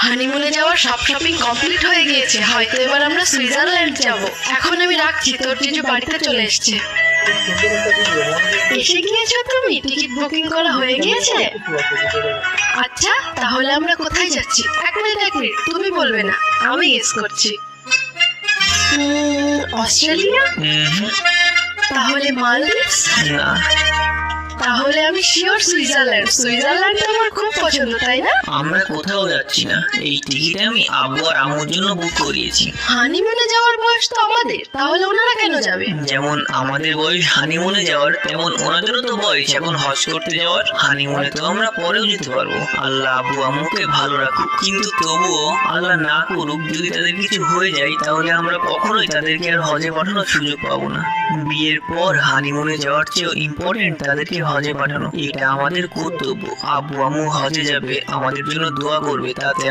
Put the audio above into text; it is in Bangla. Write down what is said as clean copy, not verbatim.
হানিমুনে যাওয়ার সব শপিং কমপ্লিট হয়ে গিয়েছে, হয়তো এবার আমরা সুইজারল্যান্ড যাব। এখন আমি রাখছি, তোর জিজু বাড়িতে চলে এসেছে। এসে গিয়েছো তুমি? টিকিট বুকিং করা হয়ে গিয়েছে? আচ্ছা, তাহলে আমরা কোথায় যাচ্ছি? এক মিনিট, তুমি বলবে না, আমি গেস করছি। অস্ট্রেলিয়া? তাহলে মালদ্বীপস? না, তাহলে আমি শিওর সুইজারল্যান্ড। সুইজারল্যান্ড আমার খুব পছন্দ, তাই না? আমরা কোথাও যাচ্ছি না। এই টিকিট আমি আব্বু আর আম্মুর জন্য বুক করিয়েছি। হানিমুনে যাওয়ার বয়স তো আমাদের, তাহলে ওনারা কেন যাবে? যেমন আমাদের বয়স হানিমুনে যাওয়ার, তেমন ওনাদেরও তো বয়স এখন হজ করতে যাওয়ার। হানিমুনে তো আমরা পরেও যেতে পারবো। আল্লাহ আব্বু আম্মুকে ভালো রাখুক, কিন্তু তবুও আল্লাহ না করুক, যদি তাদের কিছু হয়ে যায় তাহলে আমরা কখনোই তাদেরকে আর হজে পাঠানোর সুযোগ পাবো না। বিয়ের পর হানিমুনে যাওয়ার চেয়েও ইম্পর্টেন্ট তাদেরকে হজে পাঠানো। এটা আমাদের কর্তব্য। আব্বু আম্মু হজে যাবে, আমাদের জন্য দোয়া করবে, তাতে